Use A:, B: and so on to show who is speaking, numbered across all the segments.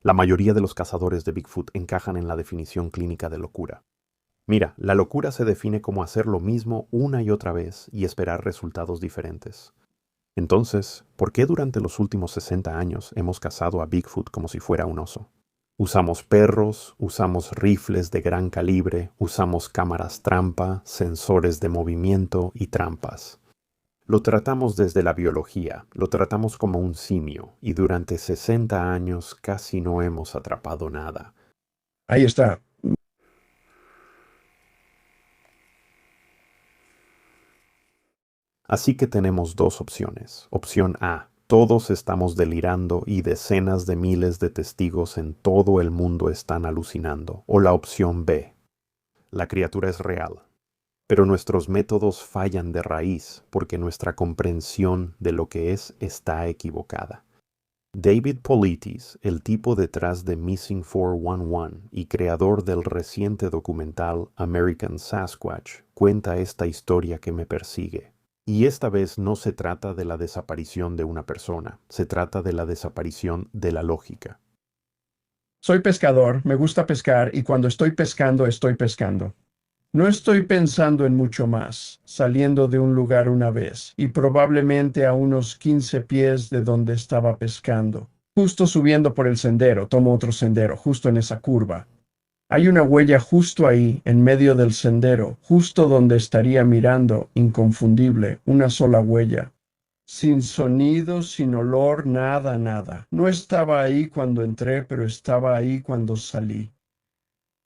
A: La mayoría de los cazadores de Bigfoot encajan en la definición clínica de locura. Mira, la locura se define como hacer lo mismo una y otra vez y esperar resultados diferentes. Entonces, ¿por qué durante los últimos 60 años hemos cazado a Bigfoot como si fuera un oso? Usamos perros, usamos rifles de gran calibre, usamos cámaras trampa, sensores de movimiento y trampas. Lo tratamos desde la biología, lo tratamos como un simio, y durante 60 años casi no hemos atrapado nada.
B: Ahí está.
A: Así que tenemos dos opciones. Opción A: todos estamos delirando y decenas de miles de testigos en todo el mundo están alucinando. O la opción B: la criatura es real, pero nuestros métodos fallan de raíz porque nuestra comprensión de lo que es está equivocada. David Politis, el tipo detrás de Missing 411 y creador del reciente documental American Sasquatch, cuenta esta historia que me persigue. Y esta vez no se trata de la desaparición de una persona, se trata de la desaparición de la lógica.
B: Soy pescador, me gusta pescar y cuando estoy pescando, estoy pescando. No estoy pensando en mucho más, saliendo de un lugar una vez y probablemente a unos 15 pies de donde estaba pescando. Justo subiendo por el sendero, tomo otro sendero, justo en esa curva. Hay una huella justo ahí, en medio del sendero, justo donde estaría mirando, inconfundible, una sola huella. Sin sonido, sin olor, nada, nada. No estaba ahí cuando entré, pero estaba ahí cuando salí.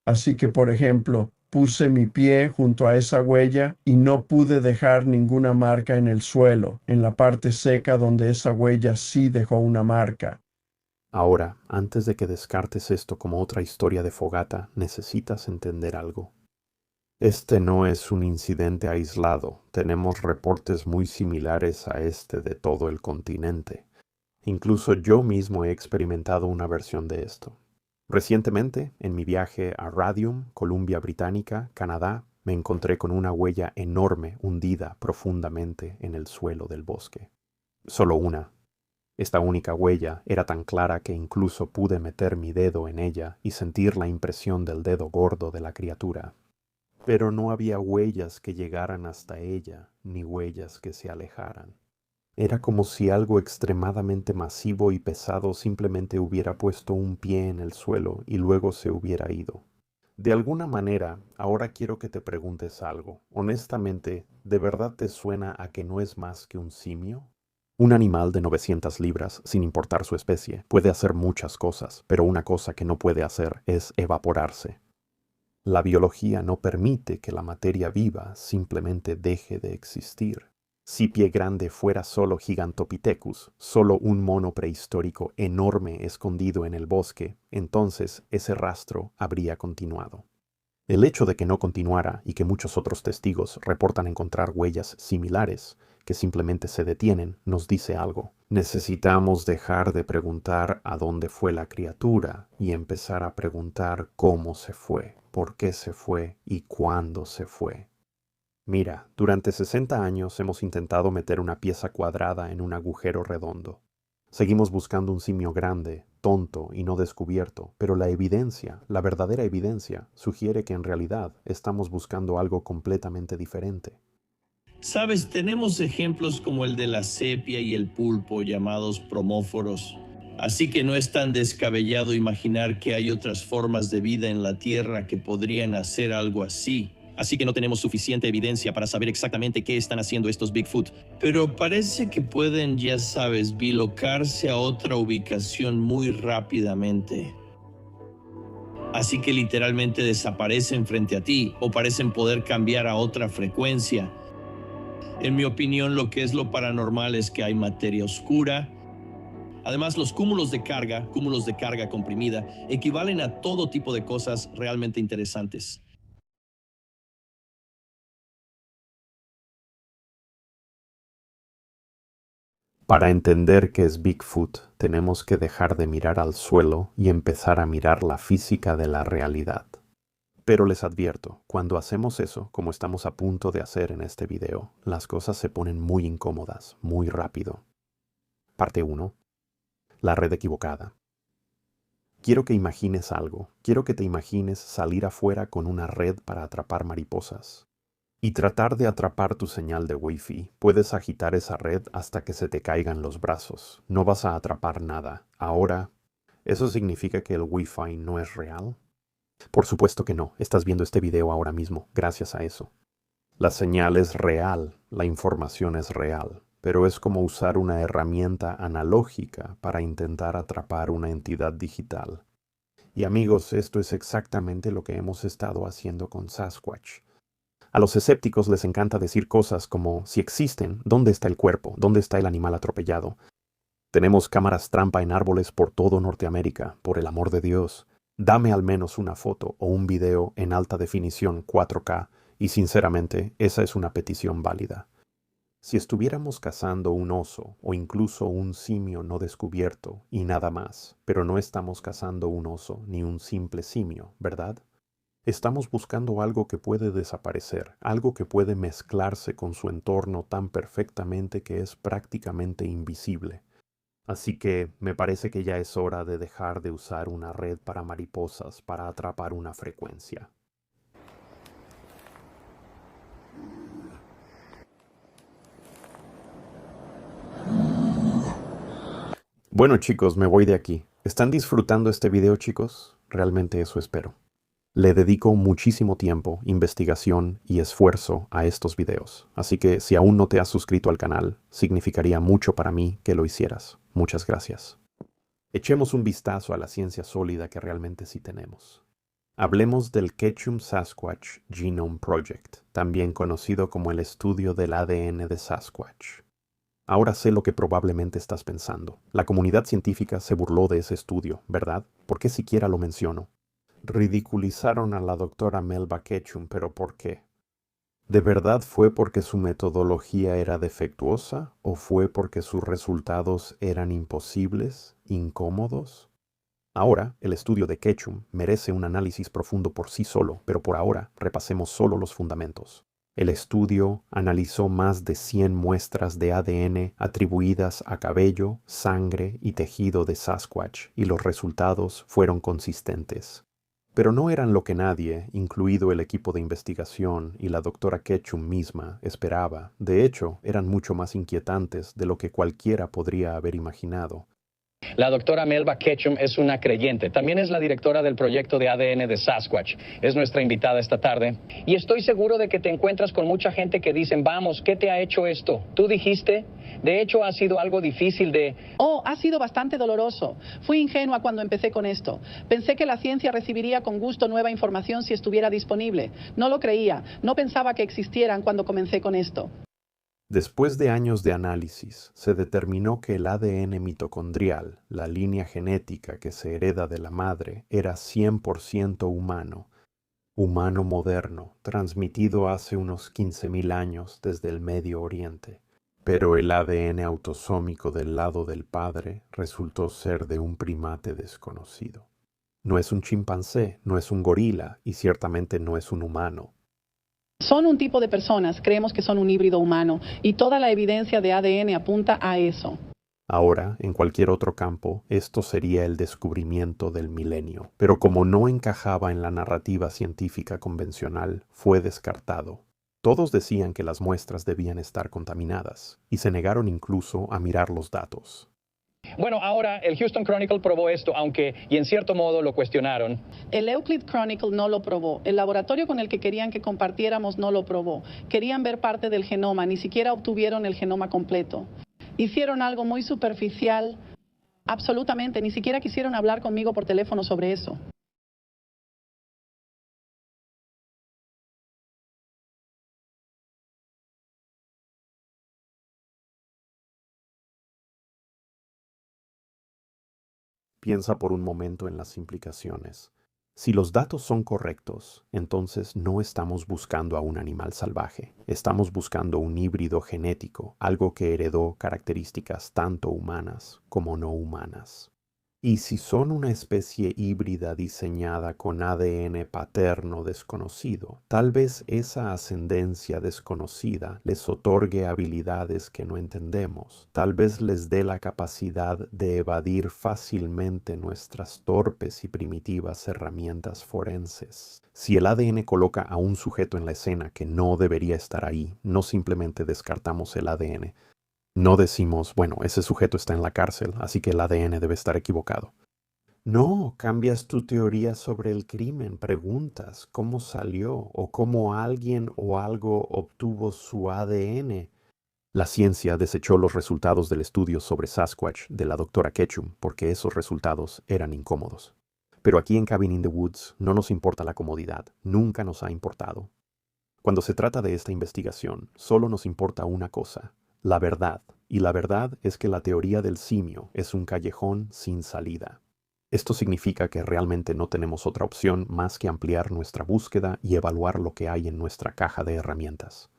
B: Así que, por ejemplo, puse mi pie junto a esa huella y no pude dejar ninguna marca en el suelo, en la parte seca donde esa huella sí dejó una marca.
A: Ahora, antes de que descartes esto como otra historia de fogata, necesitas entender algo. Este no es un incidente aislado, tenemos reportes muy similares a este de todo el continente. Incluso yo mismo he experimentado una versión de esto. Recientemente, en mi viaje a Radium, Columbia Británica, Canadá, me encontré con una huella enorme hundida profundamente en el suelo del bosque. Solo una. Esta única huella era tan clara que incluso pude meter mi dedo en ella y sentir la impresión del dedo gordo de la criatura. Pero no había huellas que llegaran hasta ella, ni huellas que se alejaran. Era como si algo extremadamente masivo y pesado simplemente hubiera puesto un pie en el suelo y luego se hubiera ido. De alguna manera, ahora quiero que te preguntes algo. Honestamente, ¿de verdad te suena a que no es más que un simio? Un animal de 900 libras, sin importar su especie, puede hacer muchas cosas, pero una cosa que no puede hacer es evaporarse. La biología no permite que la materia viva simplemente deje de existir. Si Pie Grande fuera solo Gigantopithecus, solo un mono prehistórico enorme escondido en el bosque, entonces ese rastro habría continuado. El hecho de que no continuara y que muchos otros testigos reportan encontrar huellas similares, que simplemente se detienen, nos dice algo. Necesitamos dejar de preguntar a dónde fue la criatura y empezar a preguntar cómo se fue, por qué se fue y cuándo se fue. Mira, durante 60 años hemos intentado meter una pieza cuadrada en un agujero redondo. Seguimos buscando un simio grande, tonto y no descubierto, pero la evidencia, la verdadera evidencia, sugiere que en realidad estamos buscando algo completamente diferente.
C: Sabes, tenemos ejemplos como el de la sepia y el pulpo llamados promóforos. Así que no es tan descabellado imaginar que hay otras formas de vida en la Tierra que podrían hacer algo así. Así que no tenemos suficiente evidencia para saber exactamente qué están haciendo estos Bigfoot. Pero parece que pueden, ya sabes, bilocarse a otra ubicación muy rápidamente. Así que literalmente desaparecen frente a ti o parecen poder cambiar a otra frecuencia. En mi opinión, lo que es lo paranormal es que hay materia oscura. Además, los cúmulos de carga comprimida, equivalen a todo tipo de cosas realmente interesantes.
A: Para entender qué es Bigfoot, tenemos que dejar de mirar al suelo y empezar a mirar la física de la realidad. Pero les advierto, cuando hacemos eso, como estamos a punto de hacer en este video, las cosas se ponen muy incómodas, muy rápido. Parte 1. La red equivocada. Quiero que imagines algo. Quiero que te imagines salir afuera con una red para atrapar mariposas. Y tratar de atrapar tu señal de Wi-Fi. Puedes agitar esa red hasta que se te caigan los brazos. No vas a atrapar nada. Ahora, ¿eso significa que el Wi-Fi no es real? Por supuesto que no. Estás viendo este video ahora mismo, gracias a eso. La señal es real, la información es real, pero es como usar una herramienta analógica para intentar atrapar una entidad digital. Y amigos, esto es exactamente lo que hemos estado haciendo con Sasquatch. A los escépticos les encanta decir cosas como, si existen, ¿dónde está el cuerpo? ¿Dónde está el animal atropellado? Tenemos cámaras trampa en árboles por todo Norteamérica, por el amor de Dios. Dame al menos una foto o un video en alta definición 4K, y sinceramente, esa es una petición válida. Si estuviéramos cazando un oso o incluso un simio no descubierto y nada más, pero no estamos cazando un oso ni un simple simio, ¿verdad? Estamos buscando algo que puede desaparecer, algo que puede mezclarse con su entorno tan perfectamente que es prácticamente invisible. Así que me parece que ya es hora de dejar de usar una red para mariposas para atrapar una frecuencia. Bueno chicos, me voy de aquí. ¿Están disfrutando este video, chicos? Realmente eso espero. Le dedico muchísimo tiempo, investigación y esfuerzo a estos videos, así que si aún no te has suscrito al canal, significaría mucho para mí que lo hicieras. Muchas gracias. Echemos un vistazo a la ciencia sólida que realmente sí tenemos. Hablemos del Ketchum Sasquatch Genome Project, también conocido como el estudio del ADN de Sasquatch. Ahora sé lo que probablemente estás pensando. La comunidad científica se burló de ese estudio, ¿verdad? ¿Por qué siquiera lo menciono? Ridiculizaron a la doctora Melba Ketchum, pero ¿por qué? ¿De verdad fue porque su metodología era defectuosa o fue porque sus resultados eran imposibles, incómodos? Ahora, el estudio de Ketchum merece un análisis profundo por sí solo, pero por ahora repasemos solo los fundamentos. El estudio analizó más de 100 muestras de ADN atribuidas a cabello, sangre y tejido de Sasquatch, y los resultados fueron consistentes. Pero no eran lo que nadie, incluido el equipo de investigación y la doctora Ketchum misma, esperaba. De hecho, eran mucho más inquietantes de lo que cualquiera podría haber imaginado.
D: La doctora Melba Ketchum es una creyente. También es la directora del proyecto de ADN de Sasquatch. Es nuestra invitada esta tarde. Y estoy seguro de que te encuentras con mucha gente que dicen, vamos, ¿qué te ha hecho esto? Tú dijiste, de hecho ha sido algo difícil de...
E: Oh, ha sido bastante doloroso. Fui ingenua cuando empecé con esto. Pensé que la ciencia recibiría con gusto nueva información si estuviera disponible. No lo creía. No pensaba que existieran cuando comencé con esto.
A: Después de años de análisis, se determinó que el ADN mitocondrial, la línea genética que se hereda de la madre, era 100% humano, humano moderno, transmitido hace unos 15.000 años desde el Medio Oriente. Pero el ADN autosómico del lado del padre resultó ser de un primate desconocido. No es un chimpancé, no es un gorila y ciertamente no es un humano.
E: Son un tipo de personas, creemos que son un híbrido humano, y toda la evidencia de ADN apunta a eso.
A: Ahora, en cualquier otro campo, esto sería el descubrimiento del milenio, pero como no encajaba en la narrativa científica convencional, fue descartado. Todos decían que las muestras debían estar contaminadas, y se negaron incluso a mirar los datos.
D: Bueno, ahora el Houston Chronicle probó esto, aunque, y en cierto modo lo cuestionaron.
E: El Euclid Chronicle no lo probó. El laboratorio con el que querían que compartiéramos no lo probó. Querían ver parte del genoma, ni siquiera obtuvieron el genoma completo. Hicieron algo muy superficial. Absolutamente, ni siquiera quisieron hablar conmigo por teléfono sobre eso.
A: Piensa por un momento en las implicaciones. Si los datos son correctos, entonces no estamos buscando a un animal salvaje. Estamos buscando un híbrido genético, algo que heredó características tanto humanas como no humanas. Y si son una especie híbrida diseñada con ADN paterno desconocido, tal vez esa ascendencia desconocida les otorgue habilidades que no entendemos, tal vez les dé la capacidad de evadir fácilmente nuestras torpes y primitivas herramientas forenses. Si el ADN coloca a un sujeto en la escena que no debería estar ahí, no simplemente descartamos el ADN. No decimos, bueno, ese sujeto está en la cárcel, así que el ADN debe estar equivocado. No, cambias tu teoría sobre el crimen, preguntas cómo salió o cómo alguien o algo obtuvo su ADN. La ciencia desechó los resultados del estudio sobre Sasquatch de la doctora Ketchum porque esos resultados eran incómodos. Pero aquí en Cabin in the Woods no nos importa la comodidad, nunca nos ha importado. Cuando se trata de esta investigación, solo nos importa una cosa: la verdad, y la verdad es que la teoría del simio es un callejón sin salida. Esto significa que realmente no tenemos otra opción más que ampliar nuestra búsqueda y evaluar lo que hay en nuestra caja de herramientas.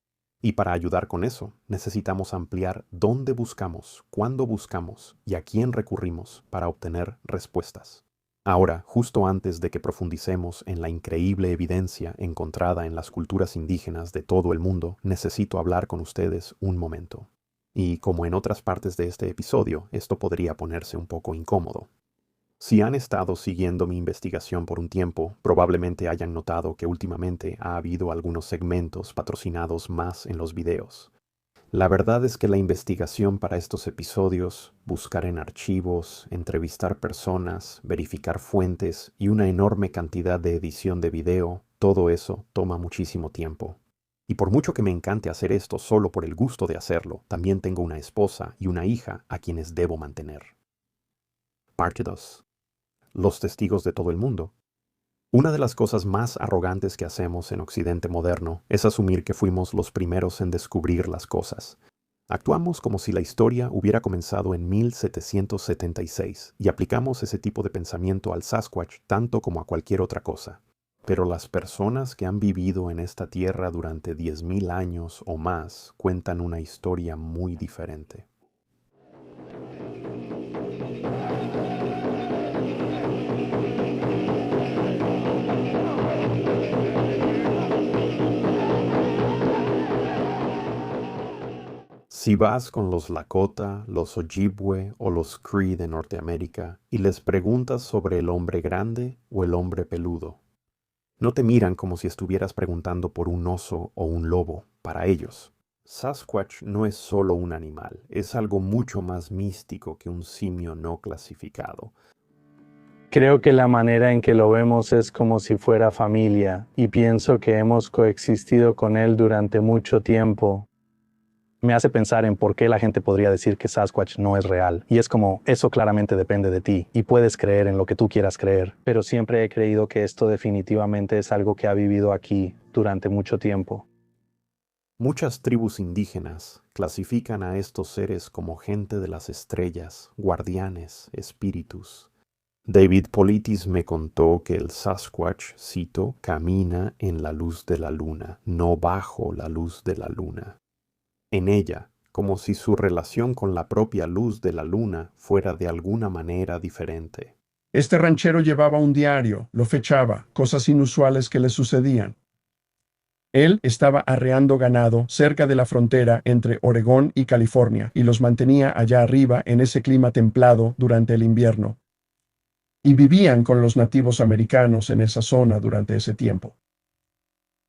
A: Y para ayudar con eso, necesitamos ampliar dónde buscamos, cuándo buscamos y a quién recurrimos para obtener respuestas. Ahora, justo antes de que profundicemos en la increíble evidencia encontrada en las culturas indígenas de todo el mundo, necesito hablar con ustedes un momento. Y como en otras partes de este episodio, esto podría ponerse un poco incómodo. Si han estado siguiendo mi investigación por un tiempo, probablemente hayan notado que últimamente ha habido algunos segmentos patrocinados más en los videos. La verdad es que la investigación para estos episodios, buscar en archivos, entrevistar personas, verificar fuentes y una enorme cantidad de edición de video, todo eso toma muchísimo tiempo. Y por mucho que me encante hacer esto solo por el gusto de hacerlo, también tengo una esposa y una hija a quienes debo mantener. Parte 2. Los testigos de todo el mundo. Una de las cosas más arrogantes que hacemos en Occidente moderno es asumir que fuimos los primeros en descubrir las cosas. Actuamos como si la historia hubiera comenzado en 1776 y aplicamos ese tipo de pensamiento al Sasquatch tanto como a cualquier otra cosa. Pero las personas que han vivido en esta tierra durante 10,000 años o más cuentan una historia muy diferente. Si vas con los Lakota, los Ojibwe o los Cree de Norteamérica y les preguntas sobre el hombre grande o el hombre peludo, no te miran como si estuvieras preguntando por un oso o un lobo. Para ellos, Sasquatch no es solo un animal, es algo mucho más místico que un simio no clasificado.
F: Creo que la manera en que lo vemos es como si fuera familia, y pienso que hemos coexistido con él durante mucho tiempo. Me hace pensar en por qué la gente podría decir que Sasquatch no es real. Y es como, eso claramente depende de ti, y puedes creer en lo que tú quieras creer. Pero siempre he creído que esto definitivamente es algo que ha vivido aquí durante mucho tiempo.
A: Muchas tribus indígenas clasifican a estos seres como gente de las estrellas, guardianes, espíritus. David Politis me contó que el Sasquatch, cito, camina en la luz de la luna, no bajo la luz de la luna. En ella, como si su relación con la propia luz de la luna fuera de alguna manera diferente.
B: Este ranchero llevaba un diario, lo fechaba, cosas inusuales que le sucedían. Él estaba arreando ganado cerca de la frontera entre Oregón y California y los mantenía allá arriba en ese clima templado durante el invierno. Y vivían con los nativos americanos en esa zona durante ese tiempo.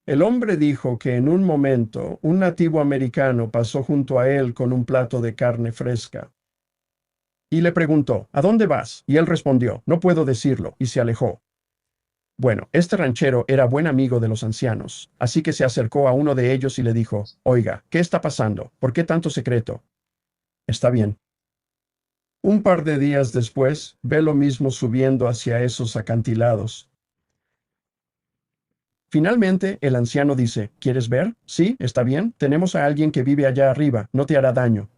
B: El hombre dijo que en un momento un nativo americano pasó junto a él con un plato de carne fresca. Y le preguntó, ¿a dónde vas? Y él respondió, no puedo decirlo, y se alejó. Bueno, este ranchero era buen amigo de los ancianos, así que se acercó a uno de ellos y le dijo, oiga, ¿qué está pasando? ¿Por qué tanto secreto? Está bien. Un par de días después, ve lo mismo subiendo hacia esos acantilados. Finalmente, el anciano dice, ¿quieres ver? Sí, está bien, tenemos a alguien que vive allá arriba, no te hará daño.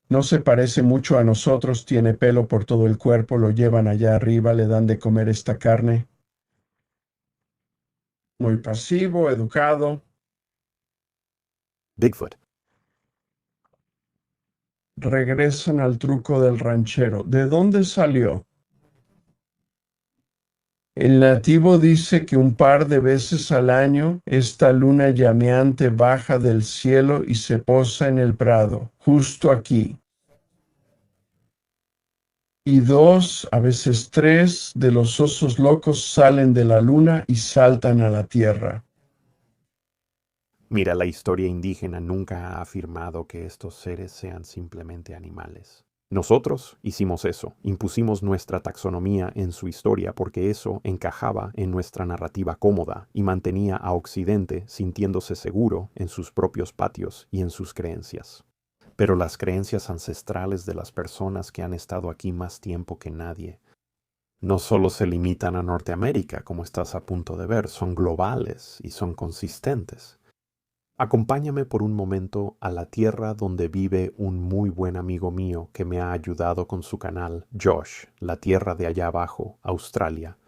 B: No se parece mucho a nosotros, tiene pelo por todo el cuerpo, lo llevan allá arriba, le dan de comer esta carne. Muy pasivo, educado.
A: Bigfoot.
B: Regresan al truco del ranchero. ¿De dónde salió? El nativo dice que un par de veces al año esta luna llameante baja del cielo y se posa en el prado, justo aquí. Y dos, a veces tres, de los osos locos salen de la luna y saltan a la tierra.
A: Mira, la historia indígena nunca ha afirmado que estos seres sean simplemente animales. Nosotros hicimos eso, impusimos nuestra taxonomía en su historia porque eso encajaba en nuestra narrativa cómoda y mantenía a Occidente sintiéndose seguro en sus propios patios y en sus creencias. Pero las creencias ancestrales de las personas que han estado aquí más tiempo que nadie no solo se limitan a Norteamérica, como estás a punto de ver, son globales y son consistentes. Acompáñame por un momento a la tierra donde vive un muy buen amigo mío que me ha ayudado con su canal, Josh, la tierra de allá abajo, Australia.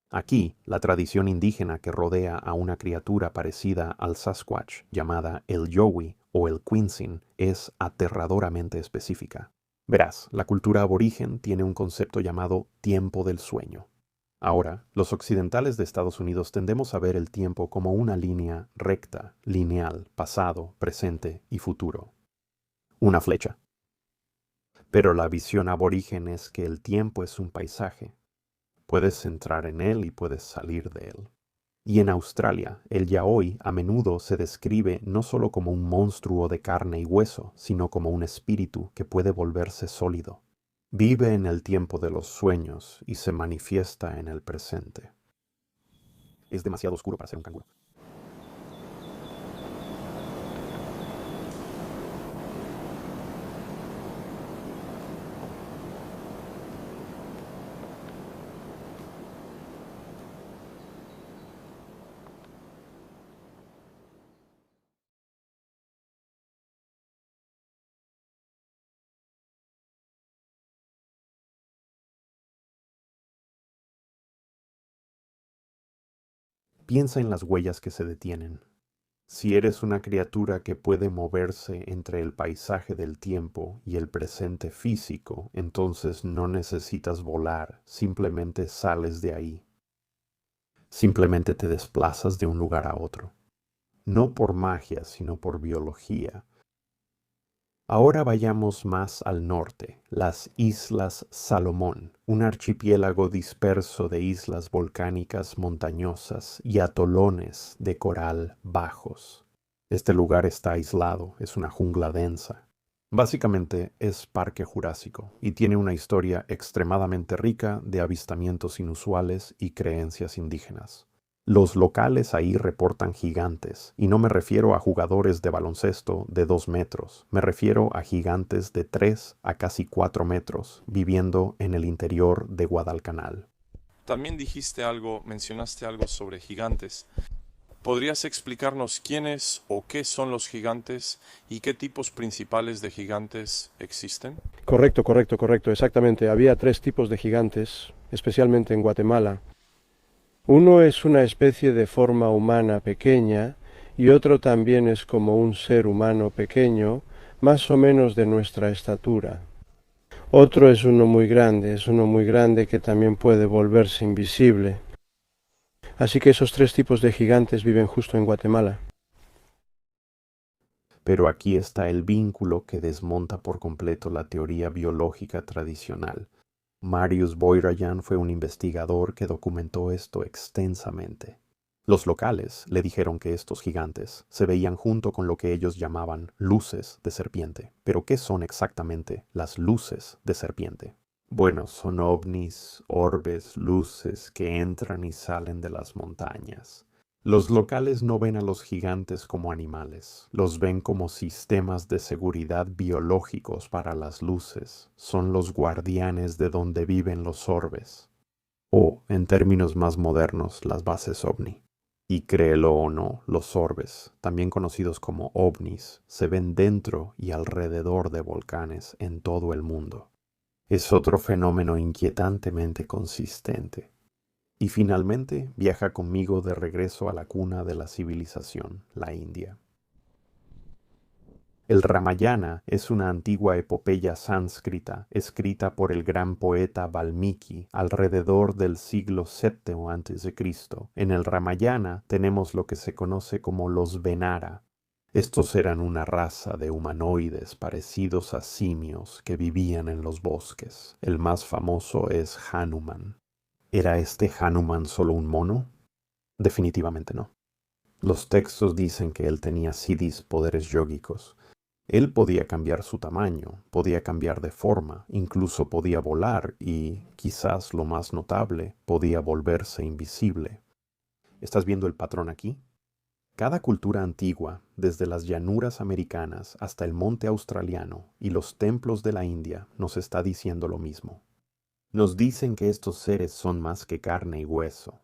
A: Aquí, la tradición indígena que rodea a una criatura parecida al Sasquatch, llamada el Yowie o el Quinsin, es aterradoramente específica. Verás, la cultura aborigen tiene un concepto llamado tiempo del sueño. Ahora, los occidentales de Estados Unidos tendemos a ver el tiempo como una línea recta, lineal, pasado, presente y futuro. Una flecha. Pero la visión aborigen es que el tiempo es un paisaje. Puedes entrar en él y puedes salir de él. Y en Australia, el yaoi a menudo se describe no solo como un monstruo de carne y hueso, sino como un espíritu que puede volverse sólido. Vive en el tiempo de los sueños y se manifiesta en el presente. Es demasiado oscuro para ser un canguro. Piensa en las huellas que se detienen. Si eres una criatura que puede moverse entre el paisaje del tiempo y el presente físico, entonces no necesitas volar, simplemente sales de ahí. Simplemente te desplazas de un lugar a otro. No por magia, sino por biología. Ahora vayamos más al norte, las Islas Salomón, un archipiélago disperso de islas volcánicas montañosas y atolones de coral bajos. Este lugar está aislado, es una jungla densa. Básicamente es Parque Jurásico y tiene una historia extremadamente rica de avistamientos inusuales y creencias indígenas. Los locales ahí reportan gigantes, y no me refiero a jugadores de baloncesto de 2 metros, me refiero a gigantes de 3 a casi 4 metros, viviendo en el interior de Guadalcanal.
G: También mencionaste algo sobre gigantes. ¿Podrías explicarnos quiénes o qué son los gigantes y qué tipos principales de gigantes existen?
H: Correcto, exactamente. Había 3 tipos de gigantes, especialmente en Guatemala. Uno es una especie de forma humana pequeña y otro también es como un ser humano pequeño, más o menos de nuestra estatura. Otro es uno muy grande que también puede volverse invisible. Así que esos 3 tipos de gigantes viven justo en Guatemala.
A: Pero aquí está el vínculo que desmonta por completo la teoría biológica tradicional. Marius Boirayan fue un investigador que documentó esto extensamente. Los locales le dijeron que estos gigantes se veían junto con lo que ellos llamaban luces de serpiente. ¿Pero qué son exactamente las luces de serpiente? Bueno, son ovnis, orbes, luces que entran y salen de las montañas. Los locales no ven a los gigantes como animales, los ven como sistemas de seguridad biológicos para las luces. Son los guardianes de donde viven los orbes. O, en términos más modernos, las bases ovni. Y créelo o no, los orbes, también conocidos como ovnis, se ven dentro y alrededor de volcanes en todo el mundo. Es otro fenómeno inquietantemente consistente. Y finalmente viaja conmigo de regreso a la cuna de la civilización, la India. El Ramayana es una antigua epopeya sánscrita escrita por el gran poeta Valmiki alrededor del siglo VII a.C. En el Ramayana tenemos lo que se conoce como los Venara. Estos eran una raza de humanoides parecidos a simios que vivían en los bosques. El más famoso es Hanuman. ¿Era este Hanuman solo un mono? Definitivamente no. Los textos dicen que él tenía siddhis, poderes yógicos. Él podía cambiar su tamaño, podía cambiar de forma, incluso podía volar y, quizás lo más notable, podía volverse invisible. ¿Estás viendo el patrón aquí? Cada cultura antigua, desde las llanuras americanas hasta el monte australiano y los templos de la India, nos está diciendo lo mismo. Nos dicen que estos seres son más que carne y hueso.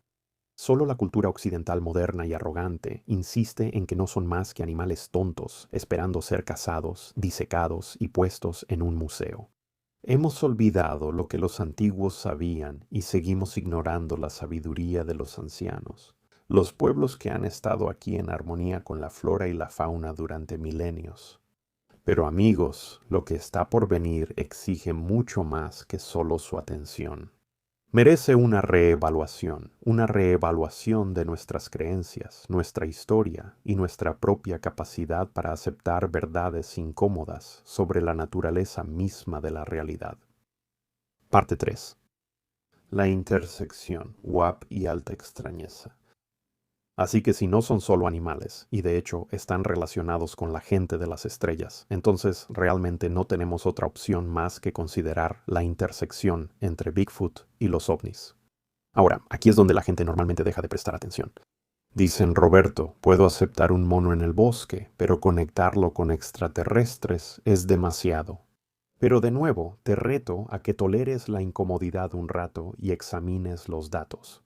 A: Solo la cultura occidental moderna y arrogante insiste en que no son más que animales tontos, esperando ser cazados, disecados y puestos en un museo. Hemos olvidado lo que los antiguos sabían y seguimos ignorando la sabiduría de los ancianos. Los pueblos que han estado aquí en armonía con la flora y la fauna durante milenios. Pero amigos, lo que está por venir exige mucho más que solo su atención. Merece una reevaluación de nuestras creencias, nuestra historia y nuestra propia capacidad para aceptar verdades incómodas sobre la naturaleza misma de la realidad. Parte 3. La intersección, WAP y alta extrañeza. Así que si no son solo animales, y de hecho están relacionados con la gente de las estrellas, entonces realmente no tenemos otra opción más que considerar la intersección entre Bigfoot y los ovnis. Ahora, aquí es donde la gente normalmente deja de prestar atención. Dicen, Roberto, puedo aceptar un mono en el bosque, pero conectarlo con extraterrestres es demasiado. Pero de nuevo, te reto a que toleres la incomodidad un rato y examines los datos.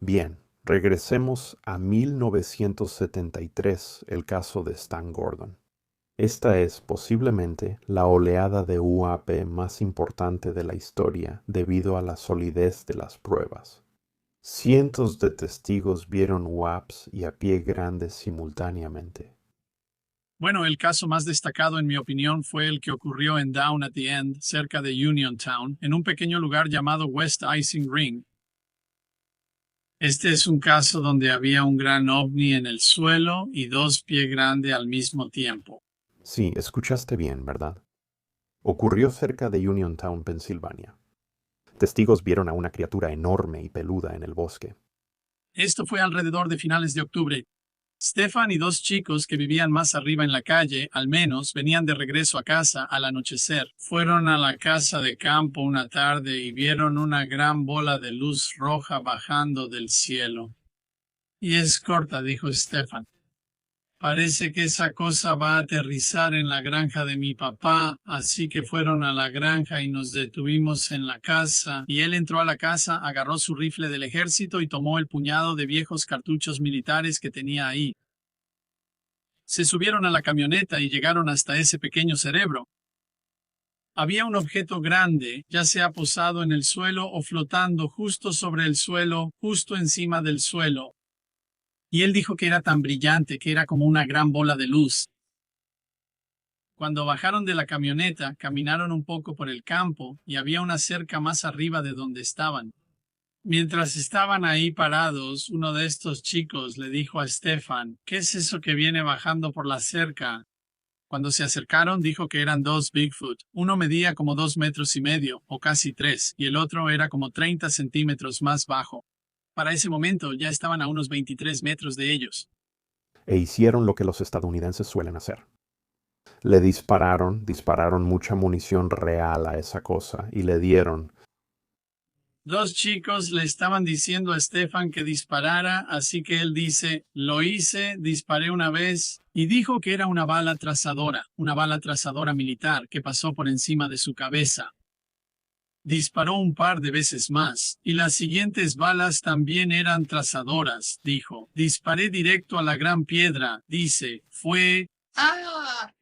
A: Bien. Regresemos a 1973, el caso de Stan Gordon. Esta es posiblemente la oleada de UAP más importante de la historia debido a la solidez de las pruebas. Cientos de testigos vieron UAPs y a pie grande simultáneamente.
I: Bueno, el caso más destacado en mi opinión fue el que ocurrió en Down at the End, cerca de Uniontown, en un pequeño lugar llamado West Icing Ring. Este es un caso donde había un gran ovni en el suelo y dos pies grandes al mismo tiempo.
A: Sí, escuchaste bien, ¿verdad? Ocurrió cerca de Uniontown, Pensilvania. Testigos vieron a una criatura enorme y peluda en el bosque.
I: Esto fue alrededor de finales de octubre. Stefan y dos chicos que vivían más arriba en la calle, al menos, venían de regreso a casa al anochecer. Fueron a la casa de campo una tarde y vieron una gran bola de luz roja bajando del cielo. Y es corta, dijo Stefan. Parece que esa cosa va a aterrizar en la granja de mi papá, así que fueron a la granja y nos detuvimos en la casa, y él entró a la casa, agarró su rifle del ejército y tomó el puñado de viejos cartuchos militares que tenía ahí. Se subieron a la camioneta y llegaron hasta ese pequeño cerebro. Había un objeto grande, ya sea posado en el suelo o flotando justo sobre el suelo, justo encima del suelo. Y él dijo que era tan brillante que era como una gran bola de luz. Cuando bajaron de la camioneta, caminaron un poco por el campo y había una cerca más arriba de donde estaban. Mientras estaban ahí parados, uno de estos chicos le dijo a Stefan, ¿qué es eso que viene bajando por la cerca? Cuando se acercaron, dijo que eran dos Bigfoot. Uno medía como 2,5 metros, o casi 3, y el otro era como 30 centímetros más bajo. Para ese momento ya estaban a unos 23 metros de ellos.
A: E hicieron lo que los estadounidenses suelen hacer. Le dispararon mucha munición real a esa cosa y le dieron.
I: Dos chicos le estaban diciendo a Stefan que disparara, así que él dice, lo hice, disparé una vez, y dijo que era una bala trazadora militar que pasó por encima de su cabeza. Disparó un par de veces más, y las siguientes balas también eran trazadoras, dijo. Disparé directo a la gran piedra, dice. Fue... ¡Ah!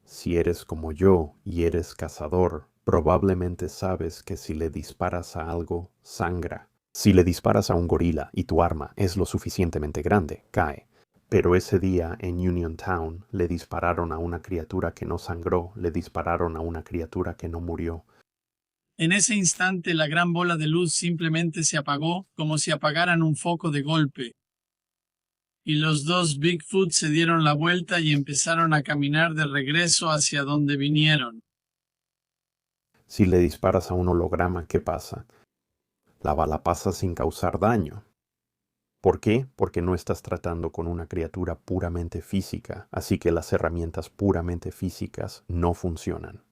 A: Si eres como yo y eres cazador, probablemente sabes que si le disparas a algo, sangra. Si le disparas a un gorila y tu arma es lo suficientemente grande, cae. Pero ese día en Uniontown le dispararon a una criatura que no sangró, le dispararon a una criatura que no murió.
I: En ese instante la gran bola de luz simplemente se apagó como si apagaran un foco de golpe. Y los dos Bigfoot se dieron la vuelta y empezaron a caminar de regreso hacia donde vinieron.
A: Si le disparas a un holograma, ¿qué pasa? La bala pasa sin causar daño. ¿Por qué? Porque no estás tratando con una criatura puramente física, así que las herramientas puramente físicas no funcionan.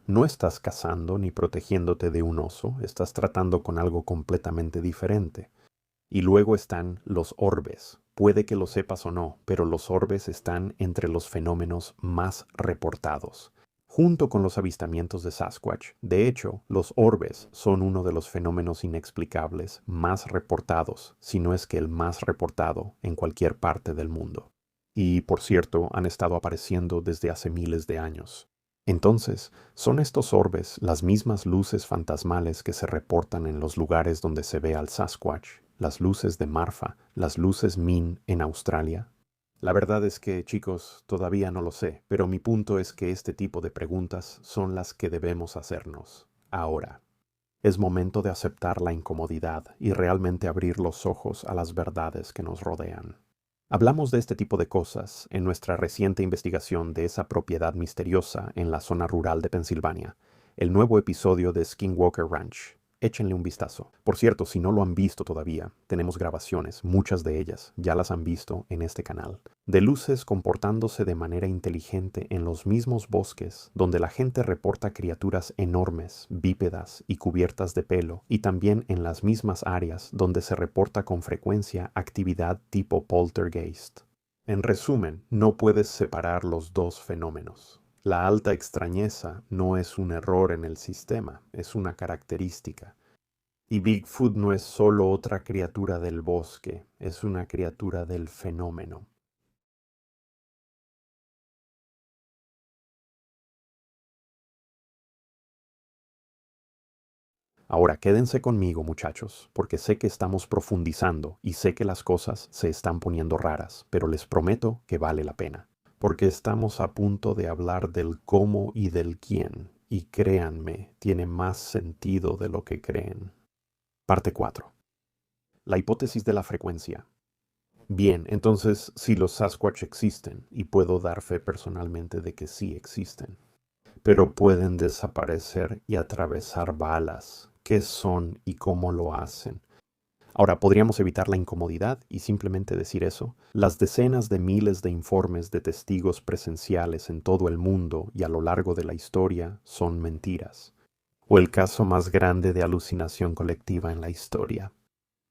A: No estás cazando ni protegiéndote de un oso, estás tratando con algo completamente diferente. Y luego están los orbes. Puede que lo sepas o no, pero los orbes están entre los fenómenos más reportados, junto con los avistamientos de Sasquatch. De hecho, los orbes son uno de los fenómenos inexplicables más reportados, si no es que el más reportado en cualquier parte del mundo. Y, por cierto, han estado apareciendo desde hace miles de años. Entonces, ¿son estos orbes las mismas luces fantasmales que se reportan en los lugares donde se ve al Sasquatch, las luces de Marfa, las luces Min en Australia? La verdad es que, chicos, todavía no lo sé, pero mi punto es que este tipo de preguntas son las que debemos hacernos ahora. Es momento de aceptar la incomodidad y realmente abrir los ojos a las verdades que nos rodean. Hablamos de este tipo de cosas en nuestra reciente investigación de esa propiedad misteriosa en la zona rural de Pensilvania, el nuevo episodio de Skinwalker Ranch. Échenle un vistazo. Por cierto, si no lo han visto todavía, tenemos grabaciones, muchas de ellas ya las han visto en este canal, de luces comportándose de manera inteligente en los mismos bosques donde la gente reporta criaturas enormes, bípedas y cubiertas de pelo, y también en las mismas áreas donde se reporta con frecuencia actividad tipo poltergeist. En resumen, no puedes separar los dos fenómenos. La alta extrañeza no es un error en el sistema, es una característica. Y Bigfoot no es solo otra criatura del bosque, es una criatura del fenómeno. Ahora quédense conmigo, muchachos, porque sé que estamos profundizando y sé que las cosas se están poniendo raras, pero les prometo que vale la pena. Porque estamos a punto de hablar del cómo y del quién, y créanme, tiene más sentido de lo que creen. Parte 4. La hipótesis de la frecuencia. Bien, entonces, si los Sasquatch existen, y puedo dar fe personalmente de que sí existen, pero pueden desaparecer y atravesar balas, ¿qué son y cómo lo hacen? Ahora, podríamos evitar la incomodidad y simplemente decir eso. Las decenas de miles de informes de testigos presenciales en todo el mundo y a lo largo de la historia son mentiras. O el caso más grande de alucinación colectiva en la historia.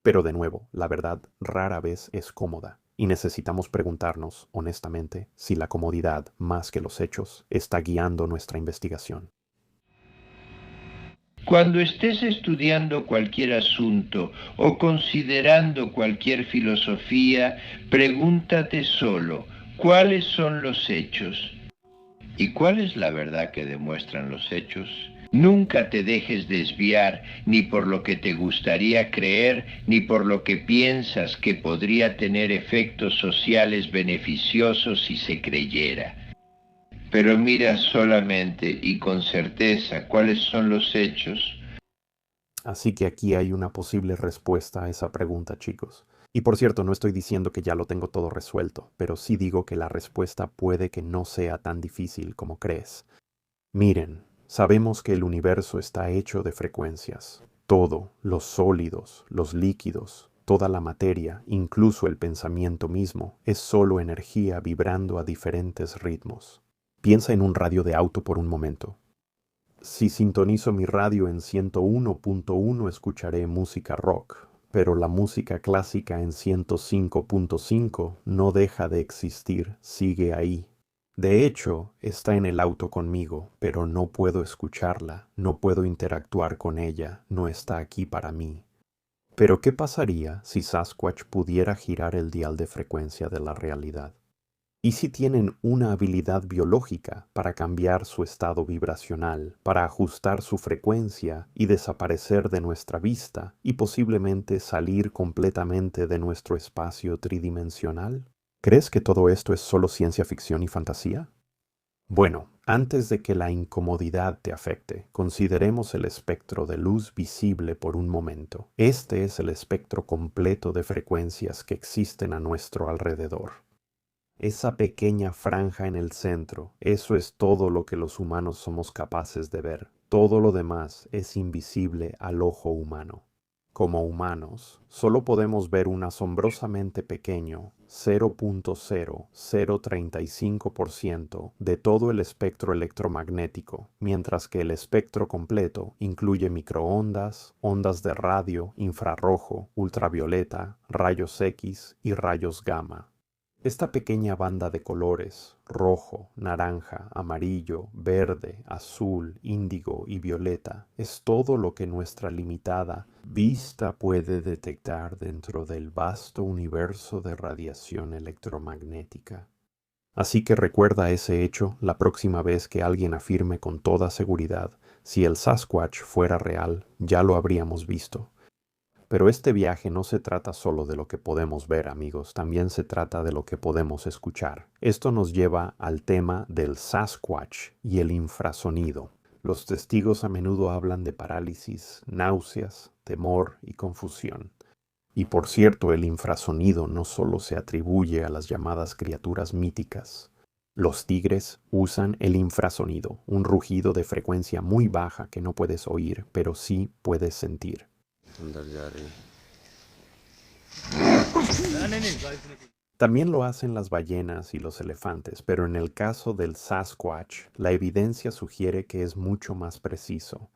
A: Pero de nuevo, la verdad rara vez es cómoda, y necesitamos preguntarnos, honestamente, si la comodidad, más que los hechos, está guiando nuestra investigación.
J: Cuando estés estudiando cualquier asunto o considerando cualquier filosofía, pregúntate solo, ¿cuáles son los hechos? ¿Y cuál es la verdad que demuestran los hechos? Nunca te dejes desviar ni por lo que te gustaría creer, ni por lo que piensas que podría tener efectos sociales beneficiosos si se creyera. Pero mira solamente y con certeza cuáles son los hechos.
A: Así que aquí hay una posible respuesta a esa pregunta, chicos. Y por cierto, no estoy diciendo que ya lo tengo todo resuelto, pero sí digo que la respuesta puede que no sea tan difícil como crees. Miren, sabemos que el universo está hecho de frecuencias. Todo, los sólidos, los líquidos, toda la materia, incluso el pensamiento mismo, es solo energía vibrando a diferentes ritmos. Piensa en un radio de auto por un momento. Si sintonizo mi radio en 101.1 escucharé música rock, pero la música clásica en 105.5 no deja de existir, sigue ahí. De hecho, está en el auto conmigo, pero no puedo escucharla, no puedo interactuar con ella, no está aquí para mí. Pero ¿qué pasaría si Sasquatch pudiera girar el dial de frecuencia de la realidad? ¿Y si tienen una habilidad biológica para cambiar su estado vibracional, para ajustar su frecuencia y desaparecer de nuestra vista y posiblemente salir completamente de nuestro espacio tridimensional? ¿Crees que todo esto es solo ciencia ficción y fantasía? Bueno, antes de que la incomodidad te afecte, consideremos el espectro de luz visible por un momento. Este es el espectro completo de frecuencias que existen a nuestro alrededor. Esa pequeña franja en el centro, eso es todo lo que los humanos somos capaces de ver. Todo lo demás es invisible al ojo humano. Como humanos, solo podemos ver un asombrosamente pequeño 0.0035% de todo el espectro electromagnético, mientras que el espectro completo incluye microondas, ondas de radio, infrarrojo, ultravioleta, rayos X y rayos gamma. Esta pequeña banda de colores, rojo, naranja, amarillo, verde, azul, índigo y violeta, es todo lo que nuestra limitada vista puede detectar dentro del vasto universo de radiación electromagnética. Así que recuerda ese hecho la próxima vez que alguien afirme con toda seguridad, si el Sasquatch fuera real, ya lo habríamos visto. Pero este viaje no se trata solo de lo que podemos ver, amigos, también se trata de lo que podemos escuchar. Esto nos lleva al tema del Sasquatch y el infrasonido. Los testigos a menudo hablan de parálisis, náuseas, temor y confusión. Y por cierto, el infrasonido no solo se atribuye a las llamadas criaturas míticas. Los tigres usan el infrasonido, un rugido de frecuencia muy baja que no puedes oír, pero sí puedes sentir. También lo hacen las ballenas y los elefantes, pero en el caso del Sasquatch, la evidencia sugiere que es mucho más preciso.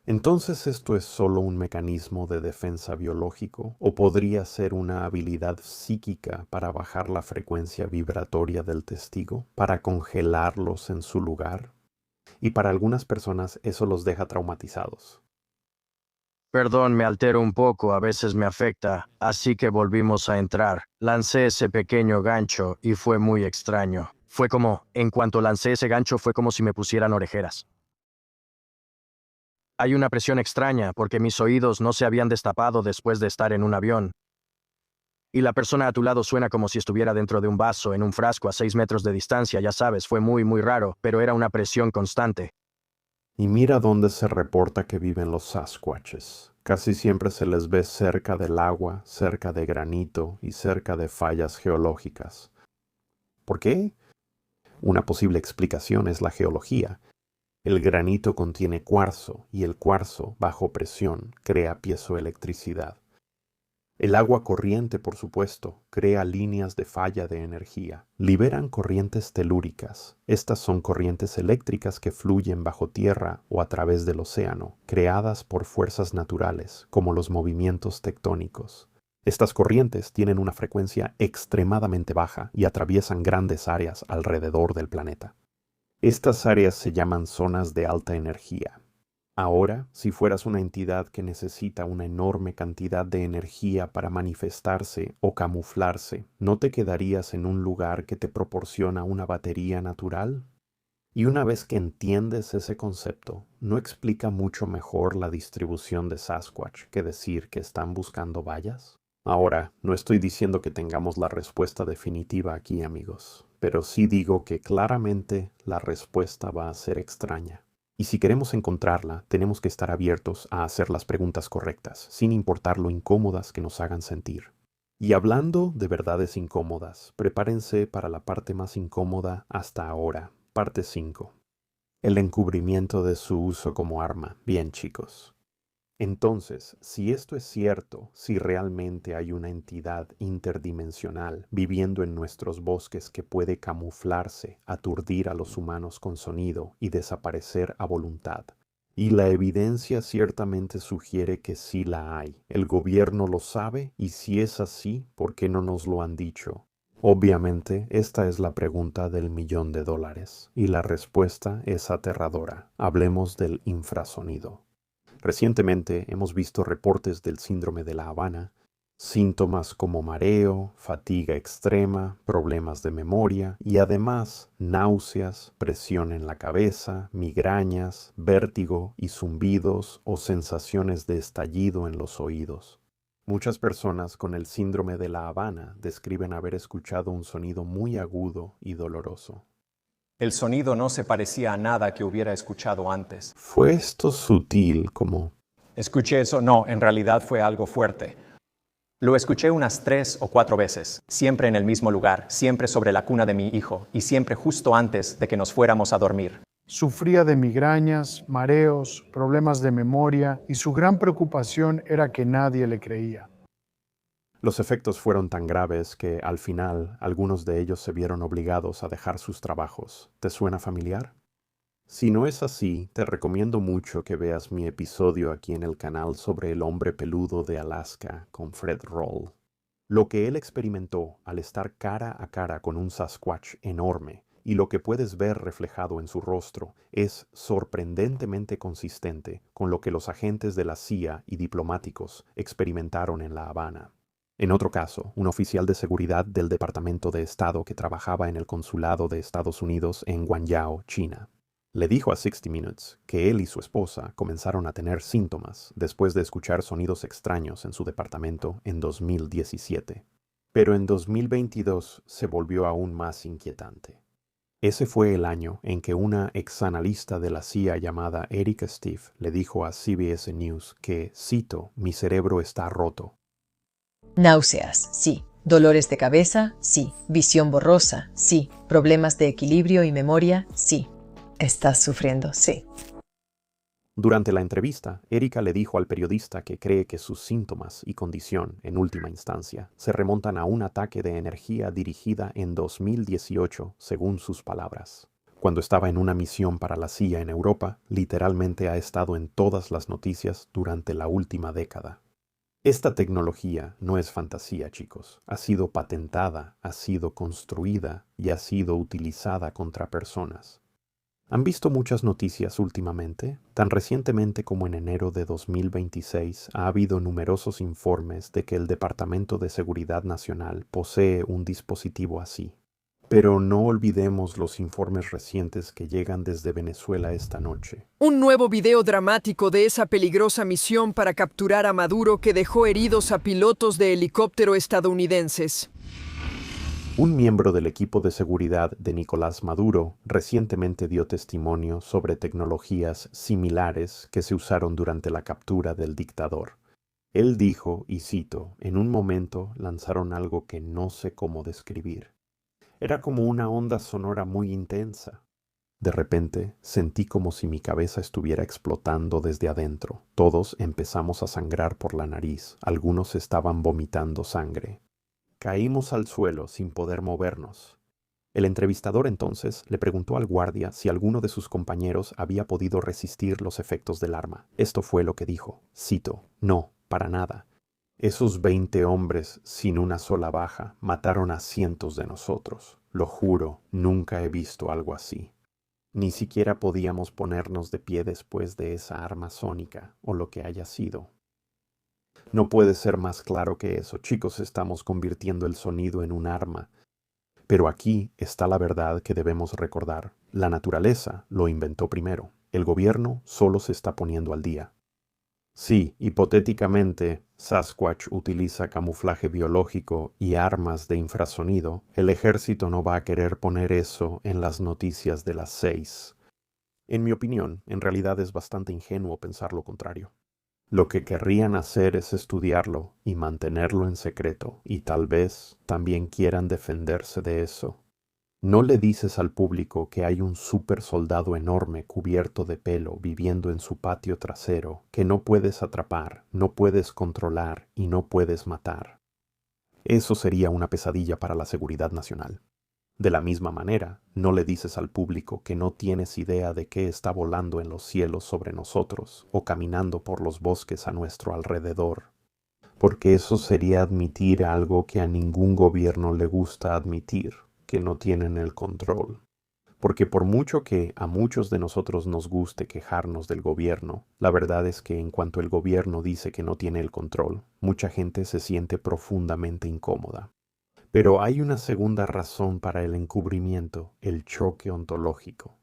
A: Entonces, ¿esto es solo un mecanismo de defensa biológico o podría ser una habilidad psíquica para bajar la frecuencia vibratoria del testigo, para congelarlos en su lugar? Y para algunas personas eso los deja traumatizados.
K: Perdón, me altero un poco, a veces me afecta, así que volvimos a entrar. Lancé ese pequeño gancho y fue muy extraño. Fue como, en cuanto lancé ese gancho fue como si me pusieran orejeras. Hay una presión extraña porque mis oídos no se habían destapado después de estar en un avión. Y la persona a tu lado suena como si estuviera dentro de un vaso, en un frasco a 6 metros de distancia, ya sabes, fue muy, muy raro, pero era una presión constante.
A: Y mira dónde se reporta que viven los Sasquatches. Casi siempre se les ve cerca del agua, cerca de granito y cerca de fallas geológicas. ¿Por qué? Una posible explicación es la geología. El granito contiene cuarzo y el cuarzo, bajo presión, crea piezoelectricidad. El agua corriente, por supuesto, crea líneas de falla de energía. Liberan corrientes telúricas. Estas son corrientes eléctricas que fluyen bajo tierra o a través del océano, creadas por fuerzas naturales, como los movimientos tectónicos. Estas corrientes tienen una frecuencia extremadamente baja y atraviesan grandes áreas alrededor del planeta. Estas áreas se llaman zonas de alta energía. Ahora, si fueras una entidad que necesita una enorme cantidad de energía para manifestarse o camuflarse, ¿no te quedarías en un lugar que te proporciona una batería natural? Y una vez que entiendes ese concepto, ¿no explica mucho mejor la distribución de Sasquatch que decir que están buscando vallas? Ahora, no estoy diciendo que tengamos la respuesta definitiva aquí, amigos, pero sí digo que claramente la respuesta va a ser extraña. Y si queremos encontrarla, tenemos que estar abiertos a hacer las preguntas correctas, sin importar lo incómodas que nos hagan sentir. Y hablando de verdades incómodas, prepárense para la parte más incómoda hasta ahora, parte 5. El encubrimiento de su uso como arma. Bien, chicos. Entonces, si esto es cierto, si realmente hay una entidad interdimensional viviendo en nuestros bosques que puede camuflarse, aturdir a los humanos con sonido y desaparecer a voluntad, y la evidencia ciertamente sugiere que sí la hay, ¿el gobierno lo sabe? Y si es así, ¿por qué no nos lo han dicho? Obviamente, esta es la pregunta del $1.000.000, y la respuesta es aterradora. Hablemos del infrasonido. Recientemente hemos visto reportes del síndrome de La Habana Síntomas como mareo, fatiga extrema, problemas de memoria y además náuseas, presión en la cabeza, migrañas, vértigo y zumbidos o sensaciones de estallido en los oídos. Muchas personas con el síndrome de La Habana describen haber escuchado un sonido muy agudo y doloroso.
L: El sonido no se parecía a nada que hubiera escuchado antes.
A: ¿Fue esto sutil como...
L: Escuché eso? No, en realidad fue algo fuerte. Lo escuché unas 3 o 4 veces, siempre en el mismo lugar, siempre sobre la cuna de mi hijo y siempre justo antes de que nos fuéramos a dormir.
B: Sufría de migrañas, mareos, problemas de memoria y su gran preocupación era que nadie le creía.
A: Los efectos fueron tan graves que, al final, algunos de ellos se vieron obligados a dejar sus trabajos. ¿Te suena familiar? Si no es así, te recomiendo mucho que veas mi episodio aquí en el canal sobre el hombre peludo de Alaska con Fred Roll. Lo que él experimentó al estar cara a cara con un Sasquatch enorme y lo que puedes ver reflejado en su rostro es sorprendentemente consistente con lo que los agentes de la CIA y diplomáticos experimentaron en La Habana. En otro caso, un oficial de seguridad del Departamento de Estado que trabajaba en el consulado de Estados Unidos en Guangzhou, China, le dijo a 60 Minutes que él y su esposa comenzaron a tener síntomas después de escuchar sonidos extraños en su departamento en 2017. Pero en 2022 se volvió aún más inquietante. Ese fue el año en que una exanalista de la CIA llamada Erika Steve le dijo a CBS News que, cito, mi cerebro está roto.
M: Náuseas, sí. Dolores de cabeza, sí. Visión borrosa, sí. Problemas de equilibrio y memoria, sí. Estás sufriendo, sí.
A: Durante la entrevista, Erika le dijo al periodista que cree que sus síntomas y condición, en última instancia, se remontan a un ataque de energía dirigida en 2018, según sus palabras. Cuando estaba en una misión para la CIA en Europa, literalmente ha estado en todas las noticias durante la última década. Esta tecnología no es fantasía, chicos. Ha sido patentada, ha sido construida y ha sido utilizada contra personas. ¿Han visto muchas noticias últimamente? Tan recientemente como en enero de 2026 ha habido numerosos informes de que el Departamento de Seguridad Nacional posee un dispositivo así. Pero no olvidemos los informes recientes que llegan desde Venezuela esta noche.
N: Un nuevo video dramático de esa peligrosa misión para capturar a Maduro que dejó heridos a pilotos de helicóptero estadounidenses.
A: Un miembro del equipo de seguridad de Nicolás Maduro recientemente dio testimonio sobre tecnologías similares que se usaron durante la captura del dictador. Él dijo, y cito, en un momento lanzaron algo que no sé cómo describir. Era como una onda sonora muy intensa. De repente sentí como si mi cabeza estuviera explotando desde adentro. Todos empezamos a sangrar por la nariz. Algunos estaban vomitando sangre. Caímos al suelo sin poder movernos. El entrevistador entonces le preguntó al guardia si alguno de sus compañeros había podido resistir los efectos del arma. Esto fue lo que dijo. Cito, no, para nada. Esos 20 hombres, sin una sola baja, mataron a cientos de nosotros. Lo juro, nunca he visto algo así. Ni siquiera podíamos ponernos de pie después de esa arma sónica, o lo que haya sido. No puede ser más claro que eso. Chicos, estamos convirtiendo el sonido en un arma. Pero aquí está la verdad que debemos recordar. La naturaleza lo inventó primero. El gobierno solo se está poniendo al día. Sí, hipotéticamente, Sasquatch utiliza camuflaje biológico y armas de infrasonido. El ejército no va a querer poner eso en las noticias de las 6. En mi opinión, en realidad es bastante ingenuo pensar lo contrario. Lo que querrían hacer es estudiarlo y mantenerlo en secreto, y tal vez también quieran defenderse de eso. No le dices al público que hay un super soldado enorme cubierto de pelo viviendo en su patio trasero que no puedes atrapar, no puedes controlar y no puedes matar. Eso sería una pesadilla para la seguridad nacional. De la misma manera, no le dices al público que no tienes idea de qué está volando en los cielos sobre nosotros o caminando por los bosques a nuestro alrededor, porque eso sería admitir algo que a ningún gobierno le gusta admitir, que no tienen el control. Porque por mucho que a muchos de nosotros nos guste quejarnos del gobierno, la verdad es que en cuanto el gobierno dice que no tiene el control, mucha gente se siente profundamente incómoda. Pero hay una segunda razón para el encubrimiento, el choque ontológico.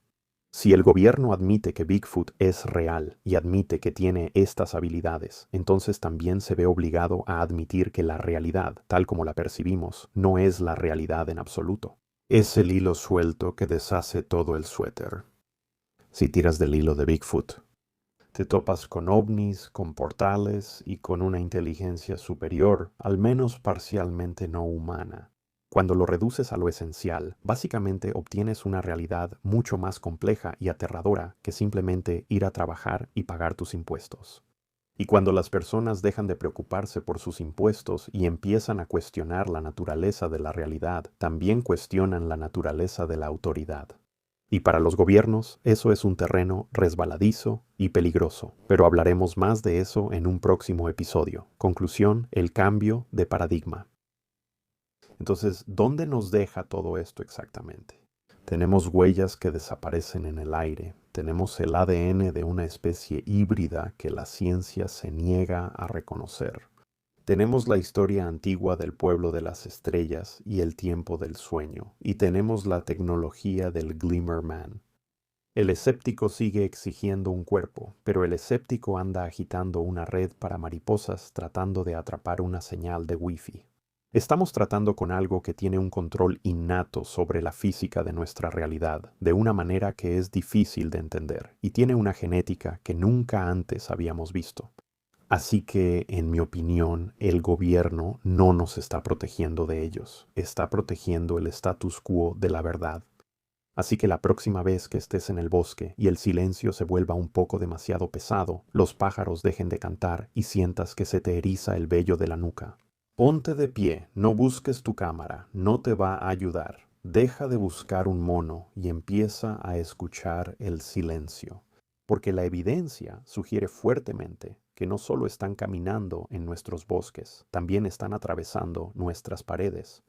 A: Si el gobierno admite que Bigfoot es real y admite que tiene estas habilidades, entonces también se ve obligado a admitir que la realidad, tal como la percibimos, no es la realidad en absoluto. Es el hilo suelto que deshace todo el suéter. Si tiras del hilo de Bigfoot, te topas con ovnis, con portales y con una inteligencia superior, al menos parcialmente no humana. Cuando lo reduces a lo esencial, básicamente obtienes una realidad mucho más compleja y aterradora que simplemente ir a trabajar y pagar tus impuestos. Y cuando las personas dejan de preocuparse por sus impuestos y empiezan a cuestionar la naturaleza de la realidad, también cuestionan la naturaleza de la autoridad. Y para los gobiernos, eso es un terreno resbaladizo y peligroso. Pero hablaremos más de eso en un próximo episodio. Conclusión, el cambio de paradigma. Entonces, ¿dónde nos deja todo esto exactamente? Tenemos huellas que desaparecen en el aire. Tenemos el ADN de una especie híbrida que la ciencia se niega a reconocer. Tenemos la historia antigua del pueblo de las estrellas y el tiempo del sueño. Y tenemos la tecnología del Glimmer Man. El escéptico sigue exigiendo un cuerpo, pero el escéptico anda agitando una red para mariposas tratando de atrapar una señal de Wi-Fi. Estamos tratando con algo que tiene un control innato sobre la física de nuestra realidad, de una manera que es difícil de entender, y tiene una genética que nunca antes habíamos visto. Así que, en mi opinión, el gobierno no nos está protegiendo de ellos, está protegiendo el status quo de la verdad. Así que la próxima vez que estés en el bosque y el silencio se vuelva un poco demasiado pesado, los pájaros dejen de cantar y sientas que se te eriza el vello de la nuca. Ponte de pie, no busques tu cámara, no te va a ayudar. Deja de buscar un mono y empieza a escuchar el silencio. Porque la evidencia sugiere fuertemente que no solo están caminando en nuestros bosques, también están atravesando nuestras paredes.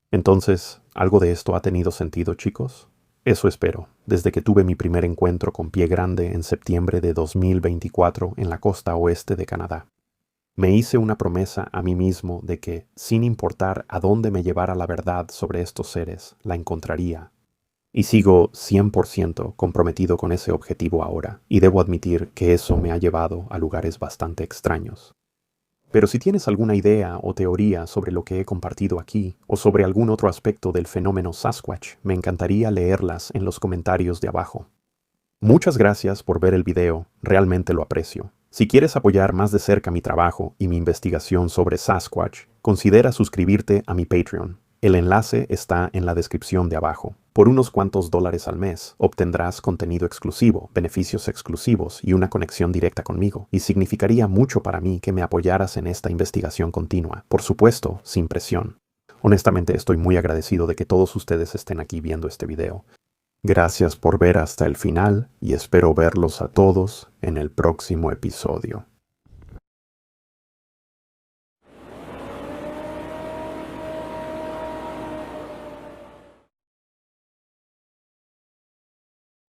A: Entonces, ¿algo de esto ha tenido sentido, chicos? Eso espero, desde que tuve mi primer encuentro con Pie Grande en septiembre de 2024 en la costa oeste de Canadá. Me hice una promesa a mí mismo de que, sin importar a dónde me llevara la verdad sobre estos seres, la encontraría. Y sigo 100% comprometido con ese objetivo ahora, y debo admitir que eso me ha llevado a lugares bastante extraños. Pero si tienes alguna idea o teoría sobre lo que he compartido aquí, o sobre algún otro aspecto del fenómeno Sasquatch, me encantaría leerlas en los comentarios de abajo. Muchas gracias por ver el video, realmente lo aprecio. Si quieres apoyar más de cerca mi trabajo y mi investigación sobre Sasquatch, considera suscribirte a mi Patreon. El enlace está en la descripción de abajo. Por unos cuantos dólares al mes, obtendrás contenido exclusivo, beneficios exclusivos y una conexión directa conmigo. Y significaría mucho para mí que me apoyaras en esta investigación continua, por supuesto, sin presión. Honestamente, estoy muy agradecido de que todos ustedes estén aquí viendo este video. Gracias por ver hasta el final y espero verlos a todos en el próximo episodio.